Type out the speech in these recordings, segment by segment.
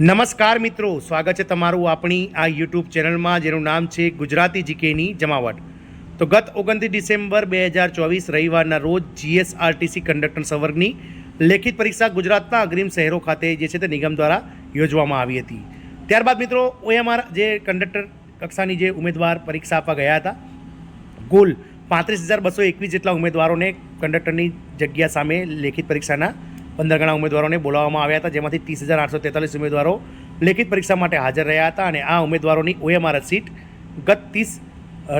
નમસ્કાર મિત્રો, સ્વાગત છે તમારું આપણી આ યુટ્યુબ ચેનલમાં જેનું નામ છે ગુજરાતી જીકેની જમાવટ. તો ગત 29 ડિસેમ્બર 2024 રવિવારના રોજ જીએસઆરટીસી કંડક્ટર સંવર્ગની લેખિત પરીક્ષા ગુજરાતના અગ્રીમ શહેરો ખાતે જે છે તે નિગમ દ્વારા યોજવામાં આવી હતી. ત્યારબાદ મિત્રો ઓએમઆર જે કંડક્ટર કક્ષાની જે ઉમેદવાર પરીક્ષા આપવા ગયા હતા, કુલ 35,221 જેટલા ઉમેદવારોને કંડક્ટરની જગ્યા સામે લેખિત પરીક્ષાના 15 ગણા ઉમેદવારોને બોલાવવામાં આવ્યા હતા, જેમાંથી 30,843 ઉમેદવારો લેખિત પરીક્ષા માટે હાજર રહ્યા હતા. અને આ ઉમેદવારોની ઓએમઆર સીટ ગત 30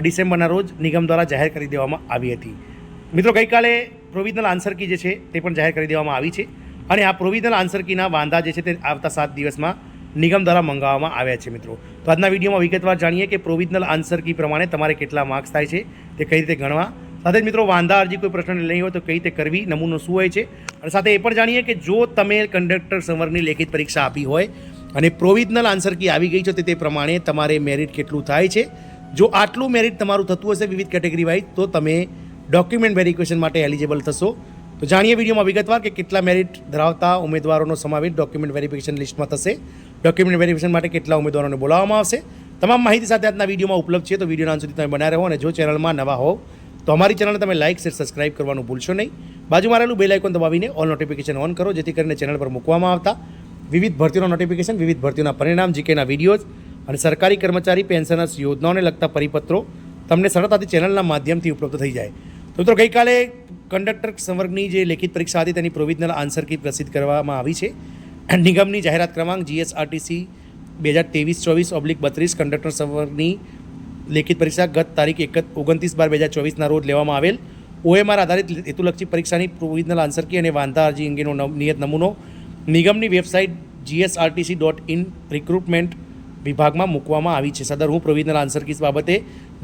ડિસેમ્બરના રોજ નિગમ દ્વારા જાહેર કરી દેવામાં આવી હતી. મિત્રો ગઈકાલે પ્રોવિઝનલ આન્સર કી જે છે તે પણ જાહેર કરી દેવામાં આવી છે અને આ પ્રોવિઝનલ આન્સર કીના વાંધા જે છે તે આવતા 7 દિવસમાં નિગમ દ્વારા મંગાવવામાં આવ્યા છે. મિત્રો તો આજના વિડીયોમાં વિગતવાર જાણીએ કે પ્રોવિઝનલ આન્સર કી પ્રમાણે તમારે કેટલા માર્ક્સ થાય છે, તે કઈ રીતે ગણવા. સાથે જ મિત્રો વાંધા અરજી કોઈ પ્રશ્ન નહીં હોય તો કઈ રીતે કરવી, નમૂનો શું હોય છે, અને સાથે એ પણ જાણીએ કે જો તમે કંડક્ટર સંવર્ગની લેખિત પરીક્ષા આપી હોય અને પ્રોવિઝનલ આન્સર કી આવી ગઈ છે તો તે પ્રમાણે તમારે મેરિટ કેટલું થાય છે. જો આટલું મેરિટ તમારું થતું હશે વિવિધ કેટેગરી વાઇઝ તો તમે ડોક્યુમેન્ટ વેરિફિકેશન માટે એલિજિબલ થશો. તો જાણીએ વિડીયોમાં વિગતવાર કે કેટલા મેરિટ ધરાવતા ઉમેદવારોનો સમાવેશ ડોક્યુમેન્ટ વેરિફિકેશન લિસ્ટમાં થશે, ડોક્યુમેન્ટ વેરિફિકેશન માટે કેટલા ઉમેદવારોને બોલાવવામાં આવશે. તમામ માહિતી સાથે આજના વિડીયોમાં ઉપલબ્ધ છે, તો વિડીયોના અંત સુધી તમે બનાવી રહો. અને જો ચેનલમાં નવા હો તો અમારી ચેનલને તમે લાઇક, શેર, સબસ્ક્રાઇબ કરવાનું ભૂલશો નહીં. બાજુમાં રહેલું બેલ આઇકોન દબાવીને ઓલ નોટિફિકેશન ઓન કરો, જેથી કરીને ચેનલ પર મૂકવામાં આવતા વિવિધ ભરતીઓના નોટિફિકેશન, વિવિધ ભરતીઓના પરિણામ, જીકેના વિડીયોઝ અને સરકારી કર્મચારી પેન્શનર્સ યોજનાઓને લગતા પરિપત્રો તમને સરળતાથી ચેનલના માધ્યમથી ઉપલબ્ધ થઈ જાય. તો મિત્રો ગઈકાલે કંડક્ટર સંવર્ગની જે લેખિત પરીક્ષા હતી તેની પ્રોવિઝનલ આન્સર કી પ્રસિદ્ધ કરવામાં આવી છે. નિગમની જાહેરાત ક્રમાંક જીએસઆરટીસી 2023-24/32 કંડક્ટર સંવર્ગની લેખિત પરીક્ષા ગત તારીખ 29/12/2024ના રોજ લેવામાં આવેલ ઓએમઆર આધારિત હેતુલક્ષી પરીક્ષાની પ્રોવિઝનલ આન્સર કી અને વાંધા અરજી અંગેનો નિયત નમૂનો નિગમની વેબસાઇટ GSRTC.in રિક્રુટમેન્ટ વિભાગમાં મૂકવામાં આવી છે. સદર હું પ્રોવિઝનલ આન્સર કી બાબતે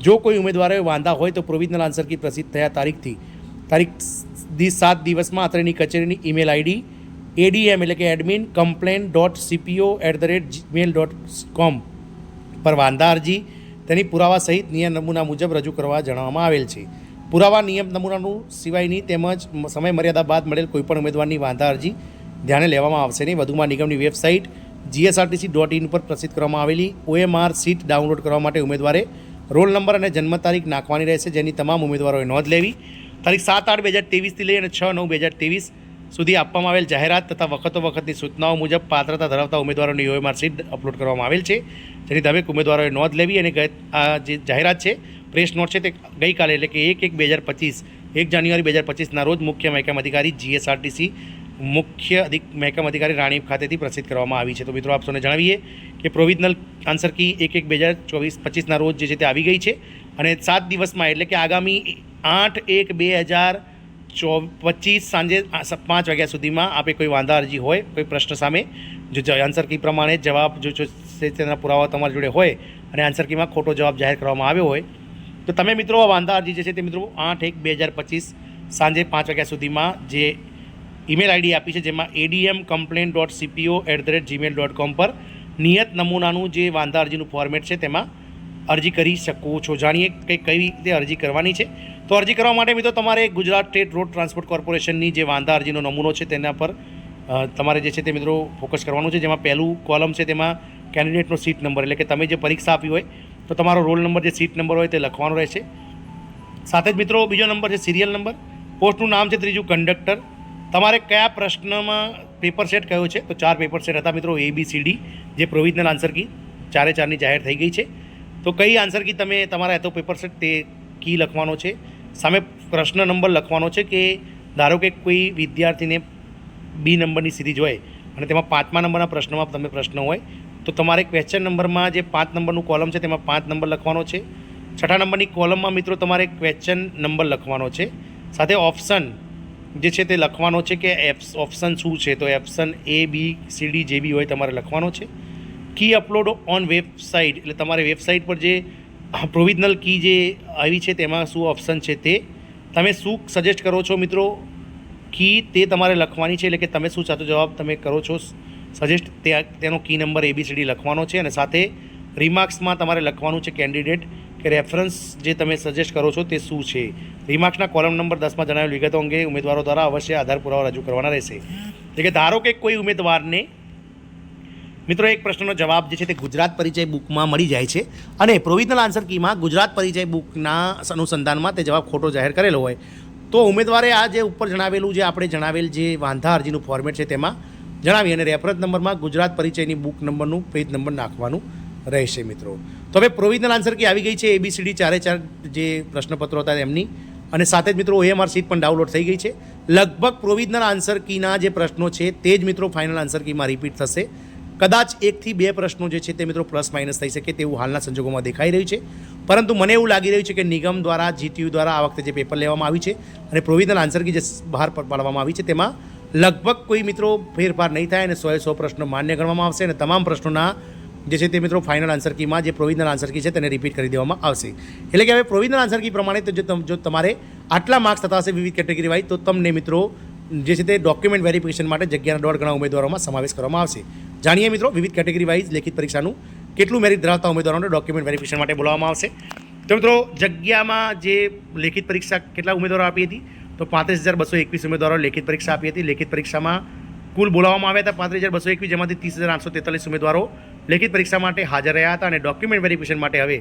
જો કોઈ ઉમેદવારોએ વાંધા હોય તો પ્રોવિઝનલ આન્સર કી પ્રસિદ્ધ થયા તારીખ 7 દિવસમાં અત્રેની કચેરીની ઈમેલ આઈડી ADM એટલે કે admin.complaint.cpo@gmail.com પર વાંધા અરજી તેની પુરાવા સહિત નિયમ નમૂના મુજબ રજૂ કરવા જણાવવામાં આવેલ છે. પુરાવા નિયમ નમૂનાનું સિવાયની તેમજ સમય મર્યાદા બાદ મળેલ કોઈપણ ઉમેદવારની વાંધા અરજી ધ્યાને લેવામાં આવશે નહીં. વધુમાં નિગમની વેબસાઇટ GSRTC.in પર પ્રસિદ્ધ કરવામાં આવેલી OMR સીટ ડાઉનલોડ કરવા માટે ઉમેદવારે રોલ નંબર અને જન્મ તારીખ નાખવાની રહેશે, જેની તમામ ઉમેદવારોએ નોંધ લેવી. તારીખ 7/8/2023થી લઈ અને 6/9/2023 સુધી આપવામાં આવેલ જાહેરાત તથા વખતની સૂચનાઓ મુજબ પાત્રતા ધરાવતા ઉમેદવારોની OMR સીટ અપલોડ કરવામાં આવેલ છે, જેની દરેક ઉમેદવારોએ નોંધ લેવી. અને આ જે જાહેરાત છે, પ્રેસ નોટ છે, તે ગઈકાલે એટલે કે 1 જાન્યુઆરી 2025ના રોજ મુખ્ય મહેકમ અધિકારી GSRTC મહેકમ અધિકારી રાણીપ ખાતેથી પ્રસિદ્ધ કરવામાં આવી છે. તો મિત્રો આપ સૌને જણાવીએ કે પ્રોવિઝનલ આન્સર કી 1/1/2025ના રોજ જે છે તે આવી ગઈ છે અને 7 દિવસમાં એટલે કે આગામી 8/1/2025 સાંજે 5 વાગ્યા સુધીમાં આપે કોઈ વાંધા અરજી હોય, કોઈ પ્રશ્ન સામે જો આન્સર કી પ્રમાણે જવાબ જો તેના પુરાવા તમારી જોડે હોય અને આન્સર કીમાં ખોટો જવાબ જાહેર કરવામાં આવ્યો હોય તો તમે મિત્રો આ વાંધા અરજી જે છે તે મિત્રો 8/1/2025 સાંજે 5 વાગ્યા સુધીમાં જે ઈમેલ આઈડી આપી છે, જેમાં adm.complaint.cpo@gmail.com પર નિયત નમૂનાનું જે વાંધા અરજીનું ફોર્મેટ છે તેમાં અરજી કરી શકો છો. જાણીએ કે કઈ રીતે અરજી કરવાની છે. તો અરજી કરવા માટે મિત્રો તમારે ગુજરાત સ્ટેટ રોડ ટ્રાન્સપોર્ટ કોર્પોરેશનની જે વાંધા અરજીનો નમૂનો છે તેના પર તમારે જે છે તે મિત્રો ફોકસ કરવાનું છે. જેમાં પહેલું કોલમ છે તેમાં કેન્ડિડેટનો સીટ નંબર એટલે કે તમે જે પરીક્ષા આપી હોય તો તમારો રોલ નંબર, જે સીટ નંબર હોય તે લખવાનો રહેશે. સાથે જ મિત્રો બીજો નંબર છે સિરિયલ નંબર, પોસ્ટનું નામ છે ત્રીજું કંડક્ટર, તમારે કયા પ્રશ્નમાં પેપર સેટ કયો છે તો 4 પેપર સેટ હતા મિત્રો ABCD, જે પ્રોવિઝનલ આન્સર કી 4/4ની જાહેર થઈ ગઈ છે. તો કઈ આન્સર કી તમે તમારા હતો પેપર સેટ તે કી લખવાનો છે. સામે પ્રશ્ન નંબર લખવાનો છે કે ધારો કે કોઈ વિદ્યાર્થીને B નંબરની સિરીઝ હોય અને તેમાં 5મા નંબરના પ્રશ્નમાં તમે પ્રશ્ન હોય તો તમારે ક્વેશ્ચન નંબરમાં જે 5 નંબરનું કોલમ છે તેમાં 5 નંબર લખવાનો છે. 6ઠા નંબરની કોલમમાં મિત્રો તમારે ક્વેશ્ચન નંબર લખવાનો છે. સાથે ઓપ્શન જે છે તે લખવાનો છે કે ઓપ્શન શું છે, તો ઓપ્શન ABCD જે બી હોય તમારે લખવાનો છે. કી અપલોડ ઓન વેબસાઇટ એટલે તમારે વેબસાઇટ પર જે પ્રોવિઝનલ કી જે આવી છે તેમાં શું ઓપ્શન છે તે તમે શું સજેસ્ટ કરો છો મિત્રો કી તે તમારે લખવાની છે. એટલે કે તમે શું સાચો જવાબ તમે કરો છો સજેસ્ટ તેનો કી નંબર ABCD લખવાનો છે. અને સાથે રિમાર્ક્સમાં તમારે લખવાનું છે કેન્ડિડેટ કે રેફરન્સ જે તમે સજેસ્ટ કરો છો તે શું છે. રિમાર્ક્સના કોલમ નંબર 10માં જણાવેલ વિગતો અંગે ઉમેદવારો દ્વારા અવશ્ય આધાર પુરાવા રજૂ કરવાના રહેશે. એટલે કે ધારો કે કોઈ ઉમેદવારને મિત્રો એક પ્રશ્નનો જવાબ જે છે તે ગુજરાત પરિચય બુકમાં મળી જાય છે અને પ્રોવિઝનલ આન્સર કીમાં ગુજરાત પરિચય બુકના અનુસંધાનમાં તે જવાબ ખોટો જાહેર કરેલો હોય તો ઉમેદવારે આ જે ઉપર જણાવેલું જે આપણે જણાવેલ જે વાંધા અરજીનું ફોર્મેટ છે તેમાં જણાવી અને રેફરન્સ નંબરમાં ગુજરાત પરિચયની બુક નંબરનું પેજ નંબર નાખવાનું રહેશે મિત્રો. તો હવે પ્રોવિઝનલ આન્સર કી આવી ગઈ છે. ABCD ચારે ચાર જે પ્રશ્નપત્રો હતા એમની અને સાથે જ મિત્રો OMR શીટ પણ ડાઉનલોડ થઈ ગઈ છે. લગભગ પ્રોવિઝનલ આન્સર કીના જે પ્રશ્નો છે તે જ મિત્રો ફાઇનલ આન્સર કીમાં રિપીટ થશે. કદાચ 1 થી 2 પ્રશ્નો જે છે તે મિત્રો પ્લસ માઇનસ થઈ શકે તેવું હાલના સંજોગોમાં દેખાઈ રહ્યું છે. પરંતુ મને એવું લાગી રહ્યું છે કે નિગમ દ્વારા GTU દ્વારા આ વખતે જે પેપર લેવામાં આવ્યું છે અને પ્રોવિઝનલ આન્સર કી જે બહાર પાડવામાં આવી છે તેમાં લગભગ કોઈ મિત્રો ફેરફાર નહીં થાય અને 100 પ્રશ્નો માન્ય ગણવામાં આવશે અને તમામ પ્રશ્નોના જે છે તે મિત્રો ફાઇનલ આન્સર કીમાં જે પ્રોવિઝનલ આન્સર કી છે તેને રિપીટ કરી દેવામાં આવશે. એટલે કે હવે પ્રોવિઝનલ આન્સર કી પ્રમાણે જો તમારે આટલા માર્ક્સ થતા હશે વિવિધ કેટેગરી વાઇઝ તો તમને મિત્રો જે છે તે ડોક્યુમેન્ટ વેરિફિકેશન માટે જગ્યાના 1.5 ગણા ઉમેદવારોમાં સમાવેશ કરવામાં આવશે. જાણીએ મિત્રો વિવિધ કેટેગરી વાઇઝ લેખિત પરીક્ષાનું કેટલું મેરિટ ધરાવતા ઉમેદવારોને ડોક્યુમેન્ટ વેરિફિકેશન માટે બોલાવવામાં આવશે. તો મિત્રો જગ્યામાં જે લેખિત પરીક્ષા કેટલા ઉમેદવારો આપી હતી તો 35,221 ઉમેદવારો લેખિત પરીક્ષા આપી હતી. લેખિત પરીક્ષામાં કુલ બોલાવવામાં આવ્યા હતા 35,221 જેમાંથી 30,843 ઉમેદવારો લેખિત પરીક્ષા માટે હાજર રહ્યા હતા અને ડોક્યુમેન્ટ વેરિફિકેશન માટે હવે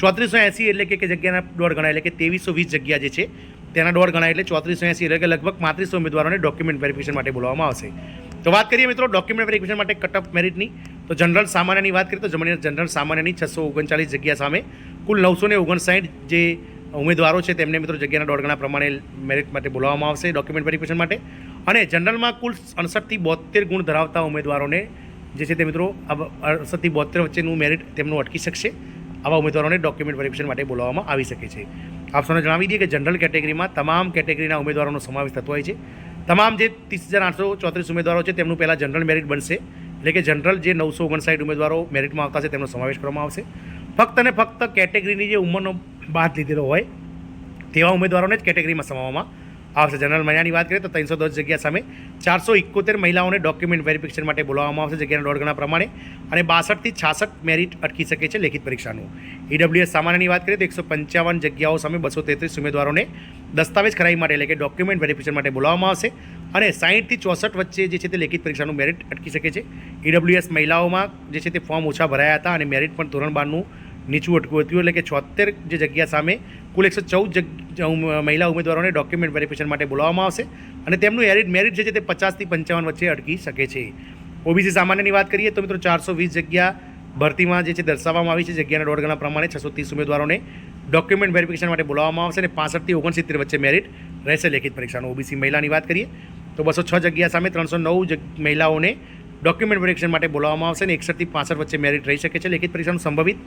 3480 એટલે કે જગ્યાના 1.5 ગણા એટલે કે 2320 જગ્યા જે છે તેના 1.5 ગણા એટલે 3480 એટલે કે લગભગ 3500 ઉમેદવારોને ડોક્યુમેન્ટ વેરિફિકેશન માટે બોલાવવામાં આવશે. તો વાત કરીએ મિત્રો ડોક્યુમેન્ટ વેરિફિકેશન માટે કટઅપ મેરિટની તો જનરલ સામાન્યની વાત કરીએ તો જનરલ સામાન્યની 639 જગ્યા સામે કુલ 959 જે ઉમેદવારો છે તેમને મિત્રો જગ્યાના 1.5 ગણા પ્રમાણે મેરિટ માટે બોલાવવામાં આવશે ડોક્યુમેન્ટ વેરિફિકેશન માટે. અને જનરલમાં કુલ 68 થી 72 ગુણ ધરાવતા ઉમેદવારોને જે છે તે મિત્રો 68 થી 72 વચ્ચેનું મેરિટ તેમનું અટકી શકશે. આવા ઉમેદવારોને ડોક્યુમેન્ટ વેરિફિકેશન માટે બોલાવવામાં આવી શકે છે. આપ સૌને જણાવી દઈએ કે જનરલ કેટેગરીમાં તમામ કેટેગરીના ઉમેદવારોનો સમાવેશ થતો હોય છે. તમામ જે 30,834 ઉમેદવારો છે તેમનું પહેલાં જનરલ મેરિટ બનશે એટલે કે જનરલ જે 959 ઉમેદવારો મેરિટમાં આવતા છે તેમનો સમાવેશ કરવામાં આવશે. ફક્ત અને ફક્ત કેટેગરીની જે ઉંમરનો બાદ લીધેલો હોય તેવા ઉમેદવારોને જ કેટેગરીમાં સમાવવામાં આવશે. જનરલ મહિલાની વાત કરીએ તો 310 જગ્યા સામે 471 મહિલાઓને ડોક્યુમેન્ટ વેરિફિકેશન માટે બોલાવવામાં આવશે જગ્યાના 1.5 ગણા પ્રમાણે અને 62 થી 66 મેરિટ અટકી શકે છે લેખિત પરીક્ષાનું. EWS સામાન્યની વાત કરીએ તો 155 જગ્યાઓ સામે 233 ઉમેદવારોને દસ્તાવેજ ખરાઈ માટે એટલે કે ડોક્યુમેન્ટ વેરિફિકેશન માટે બોલાવવામાં આવશે અને 60 થી 64 વચ્ચે જે છે તે લેખિત પરીક્ષાનું મેરિટ અટકી શકે છે. EWS મહિલાઓમાં જે છે તે ફોર્મ ઓછા ભરાયા હતા અને મેરિટ પણ ધોરણ 12નું નીચું અટકું હતું એટલે કે 76 જે જગ્યા સામે કુલ 114 મહિલા ઉમેદવારોને ડોક્યુમેન્ટ વેરિફિકેશન માટે બોલાવવામાં આવશે અને તેમનું મેરિટ જે છે તે 50 થી 55 વચ્ચે અટકી શકે છે. OBC સામાન્યની વાત કરીએ તો મિત્રો 420 જગ્યા ભરતીમાં જે છે દર્શાવવામાં આવી છે જગ્યાના 1.5 ગણા પ્રમાણે 630 ઉમેદવારોને ડોક્યુમેન્ટ વેરિફિકેશન માટે બોલાવવામાં આવશે અને 65 થી 69 વચ્ચે મેરિટ રહેશે લેખિત પરીક્ષાનું. OBC મહિલાની વાત કરીએ તો 206 જગ્યા સામે 309 મહિલાઓને ડોક્યુમેન્ટ વેરિફિકેશન માટે બોલાવવામાં આવશે અને 61 થી 65 વચ્ચે મેરિટ રહી શકે છે લેખિત પરીક્ષાનું સંભવિત.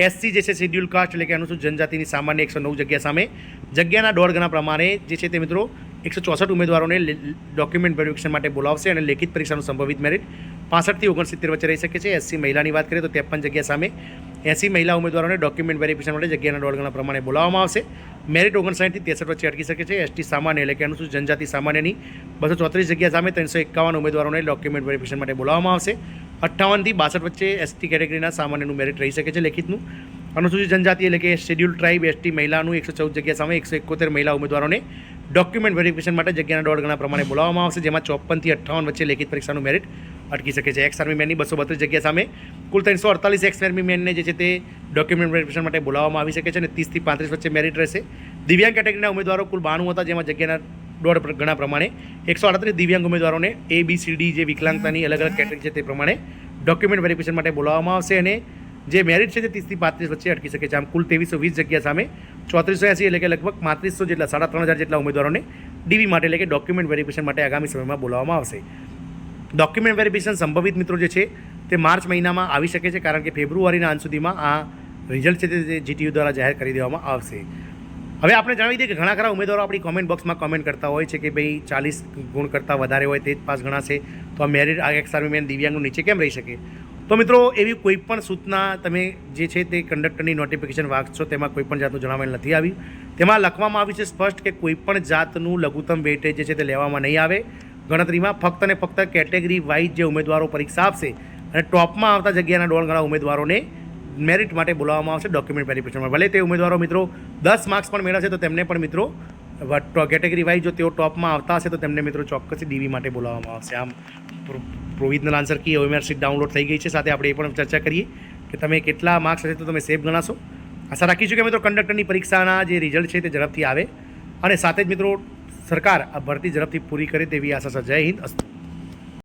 SC જે છે શેડ્યુલ કાસ્ટ એટલે કે અનુસૂચિત જનજાતિની સામાન્ય 109 જગ્યા સામે જગ્યાના 1.5 ગણા પ્રમાણે જે છે તે મિત્રો 164 ઉમેદવારોને ડોક્યુમેન્ટ વેરિફિકેશન માટે બોલાવશે અને લેખિત પરીક્ષાનું સંભવિત મેરિટ 65 થી 69 વચ્ચે રહી શકે છે. SC મહિલાની વાત કરીએ તો 53 જગ્યા સામે 80 મહિલા ઉમેદવારોને ડોક્યુમેન્ટ વેરિફિકેશન માટે જગ્યાના 1.5 ગણા પ્રમાણે બોલાવવામાં આવશે. મેરિટ 59 થી 63 વચ્ચે અટકી શકે છે. ST સામાન્ય એટલે કે અનુસૂચિત જનજાતિ સામાન્યની 234 જગ્યા સામે 351 ઉમેદવારોને ડોક્યુમેન્ટ વેરિફિકેશન માટે બોલાવવામાં આવશે. 58 થી 62 વચ્ચે ST કેટેગરીના સામાન્યનું મેરિટ રહી શકે છે લેખિતનું. અનુસૂચિત જનજાતિ એટલે કે શેડ્યુલ ટ્રાઇબ ST મહિલાનું 114 જગ્યા સામે 171 મહિલા ઉમેદવારોને ડોક્યુમેન્ટ વેરિફિકેશન માટે જગ્યાના 1.5 ગણા પ્રમાણે બોલાવવામાં આવશે જેમાં 54 થી 58 વચ્ચે લેખિત પરીક્ષાનું મેરિટ અટકી શકે છે. એક્સ આર્મી મેનની 232 જગ્યા સામે કુલ 348 એક્સ આર્મી મેનને જે છે તે ડોક્યુમેન્ટ વેરિફિકેશન માટે બોલાવવામાં આવી શકે છે અને 30 થી 35 વચ્ચે મેરિટ રહેશે. દિવ્યાંગ કેટેગરીના ઉમેદવારો કુલ 92 હતા જેમાં જગ્યાના 1.5 ગણા પ્રમાણે 138 દિવ્યાંગ ઉમેદવારોને ABCD જે વિકલાંગતાની અલગ અલગ કેટેગરી છે તે પ્રમાણે ડોક્યુમેન્ટ વેરિફિકેશન માટે બોલાવવામાં આવશે અને જે મેરિટ છે તે 30 થી 35 વચ્ચે અટકી શકે છે. આમ કુલ 2320 જગ્યા સામે 3480 એટલે કે લગભગ 3500 જેટલા 3500 જેટલા ઉમેદવારોને DV માટે એટલે કે ડોક્યુમેન્ટ વેરિફિકેશન માટે આગામી સમયમાં બોલાવવામાં આવશે. ડોક્યુમેન્ટ વેરિફિકેશન સંભવિત મિત્રો જે છે તે માર્ચ મહિનામાં આવી શકે છે કારણ કે ફેબ્રુઆરીના અંત સુધીમાં આ રિઝલ્ટ છે તે GTU દ્વારા જાહેર કરી દેવામાં આવશે. હવે આપણે જણાવી દઈએ કે ઘણા ખરા ઉમેદવારો આપણી કોમેન્ટ બોક્સમાં કોમેન્ટ કરતા હોય છે કે ભાઈ 40 ગુણ કરતાં વધારે હોય તે જ પાસ ગણાશે તો આ મેરિટ એક્સ આર્મી મેન દિવ્યાંગનું નીચે કેમ રહી શકે. તો મિત્રો એવી કોઈ પણ સૂચના તમે જે છે તે કંડક્ટરની નોટિફિકેશન વાંચશો તેમાં કોઈ પણ જાતનું જણાવેલ નથી આવ્યું. તેમાં લખવામાં આવ્યું છે સ્પષ્ટ કે કોઈ પણ જાતનું લઘુત્તમ વેટેજ જે છે તે લેવામાં નહીં આવે ગણતરીમાં. ફક્ત અને ફક્ત કેટેગરી વાઇઝ જે ઉમેદવારો પરીક્ષા આપશે અને ટોપમાં આવતા જગ્યાના 1.5 ગણા ઉમેદવારોને મેરિટ માટે બોલાવવામાં આવશે ડોક્યુમેન્ટ વેરિફિકેશનમાં. ભલે તે ઉમેદવારો મિત્રો 10 માર્ક્સ પણ મેળવશે તો તેમને પણ મિત્રો કેટેગરી વાઇઝ જો તેઓ ટોપમાં આવતા હશે તો તેમને મિત્રો ચોક્કસથી DV માટે બોલાવવામાં આવશે. આમ provisional answer key OMR sheet download થઈ ગઈ છે. સાથે આપણે એ પણ ચર્ચા કરીએ કે તમે કેટલા માર્ક્સ હશે તો તમે સેફ ગણાશો. આશા રાખીશું કે મિત્રો કંડક્ટરની પરીક્ષાના જે રિઝલ્ટ છે તે ઝડપથી આવે અને સાથે જ મિત્રો સરકાર આ ભરતી ઝડપથી પૂરી કરે તેવી આશા છે. જય હિન્દ. અસ્તુ.